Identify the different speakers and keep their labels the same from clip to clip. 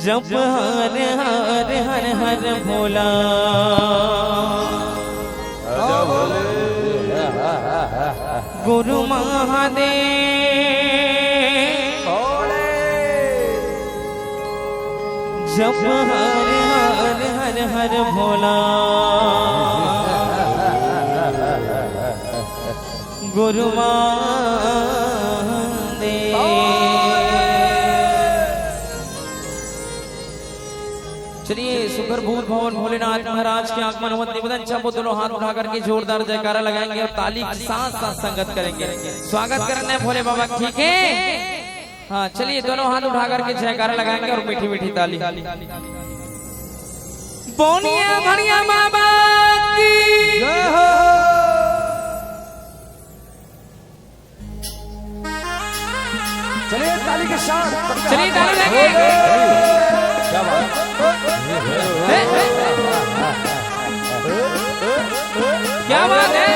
Speaker 1: जप हर हर हर हर भोला गुरु महादेव जप हर हर हर हर भोला गुरु महादेव। चलिए सुगर भूत भवन भोलेनाथ महाराज के आगमन निवेदन सब दोनों हाथ उठा करके जोरदार जयकारा लगाएंगे और ताली के साथ साथ संगत करेंगे। स्वागत करने भोले बाबा, ठीक है? हाँ चलिए दोनों हाथ उठा करके जयकारा लगाएंगे और मीठी मीठी ताली। बोनिया भरिया बाबा की जय हो।
Speaker 2: चलिए ताली के साथ,
Speaker 1: चलिए ताली लगाएंगे। क्या बात है?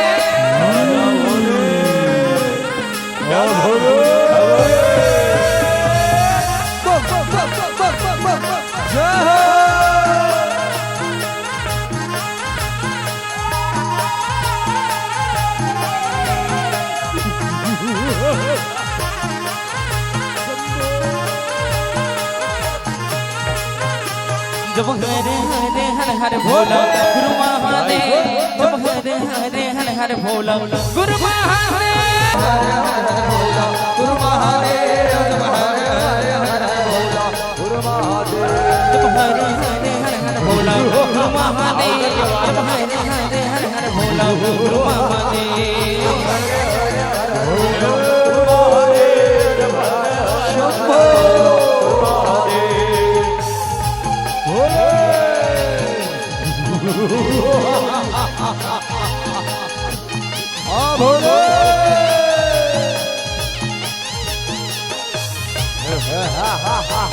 Speaker 1: जब हरे हरे हर हर भोला गुरु महादेव, जब हरे हरे हर हर भोला गुरु महादेव,
Speaker 2: गुरु महादेव, जब हरे हरे हर हर भोला गुरु महादेव,
Speaker 1: जब हरे हरे हर हर भोला गुरु महादेव, जब हरे हरे हर हर भोला गुरु महादेव।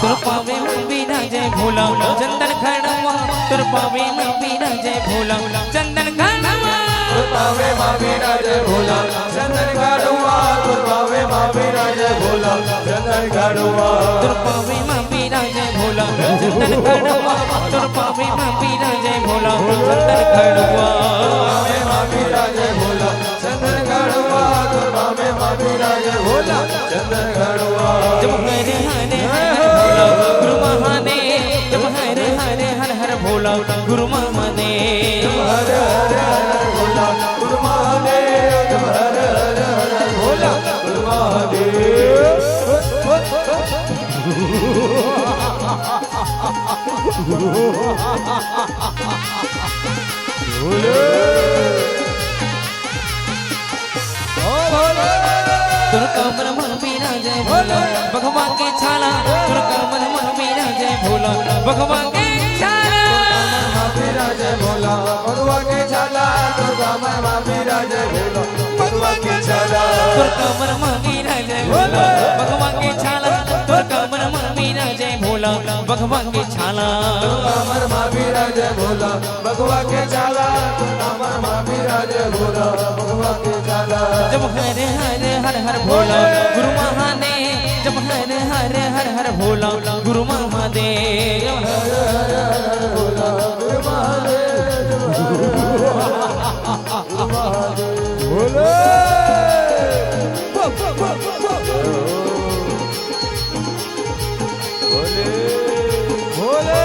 Speaker 1: तुरपावे में बीना जय भोला चंदन खड़वा, तुरपावे में बीना जय भोला चंदन खड़वा,
Speaker 2: तुरपावे मां बीना जय भोला चंदन खड़वा, तुरपावे मां बीना जय भोला चंदन खड़वा,
Speaker 1: तुरपावे में बीना जय भोला चंदन खड़वा, तुरपावे में बीना जय भोला चंदन खड़वा,
Speaker 2: मां बीना जय भोला चंदन खड़वा, तुरपावे मां बीना जय भोला चंदन खड़वा।
Speaker 1: जब हरे हरे हर हर भोला गुरु महादेव, जब हरे हरे हर हर भोला गुरु महादेव,
Speaker 2: जब हरे हरे हर भोला गुरु महादेव, जब हरे हरे हर भोला गुरु महादेव।
Speaker 1: तुरका मन मन बीना जय भोला भगवान के छाला, तुरका मन मन बीना जय भोला भगवान के छाला,
Speaker 2: बीरा जय भोला भगवान के छाला, दुर्गा मां बीरा जय भोला भगवान के छाला,
Speaker 1: तुरका मन मन बीना जय भोला भगवान के छाला, तुरका मन मन बीना जय भोला भगवान के छाला,
Speaker 2: दुर्गा मां बीरा जय भोला भगवान के छाला, दुर्गा मां बीरा जय भोला भगवान के छाला।
Speaker 1: जब हरे हरे हर हर भोला गुरु महादेव, जब हरे हरे हर हर भोला गुरु महादेव,
Speaker 2: हरे हरे हर भोला गुरु महादेव, गुरु महादेव भोले भोले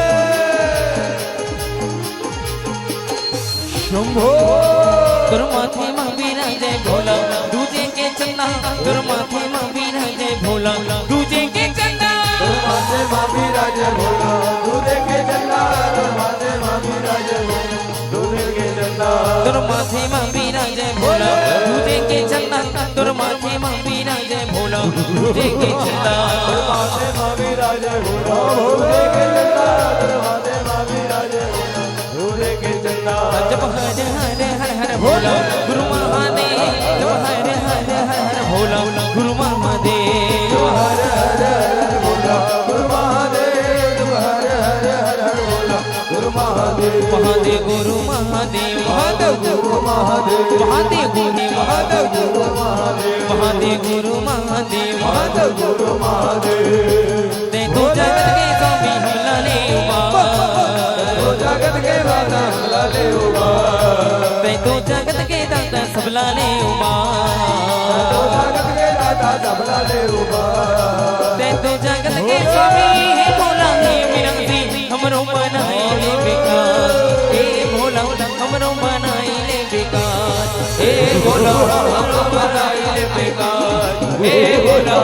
Speaker 2: शंभो।
Speaker 1: गुरु माथे मां बीना जय भोला दूजे के चंदा, गुरु माथे मां बीना जय भोला दूजे के चंदा,
Speaker 2: गुरु माथे मां बीरा जय भोला दूधे के चंदा, गुरु माथे मां बीरा जय भोला दूधे के चंदा,
Speaker 1: गुरु माथे मां बीना जय भोला दूजे के चंदा, गुरु माथे मां बीना जय भोला दूजे के चंदा,
Speaker 2: गुरु माथे मां बीरा जय भोला दूधे के चंदा, गुरु माथे मां बीरा जय भोला दूधे के चंदा।
Speaker 1: जब हरे हरे हर हर भोला गुरु महादेव, जब हरे हरे हर हर भोला गुरु महादेव,
Speaker 2: हरे हरे हर भोला गुरु महादेव, जब हरे हरे हर भोला गुरु महादेव,
Speaker 1: महादेव गुरु महादेव, महादेव
Speaker 2: गुरु महादेव,
Speaker 1: महादेव गुरु महादेव,
Speaker 2: गुरु महादेव,
Speaker 1: महादेव गुरु महादेव,
Speaker 2: महादेव गुरु महादेव।
Speaker 1: ते तो जगत के स्वामी हम जगत के दाता सबला ने उमा
Speaker 2: जगत के दाता सबला दे उबा
Speaker 1: ते तो जगत के स्वामी है भोला है विनती हमरो बनाई ले बेकार हे भोला हमरो बनाई ले बेकार हे भोला हमरो बनाई ले बेकार हे भोला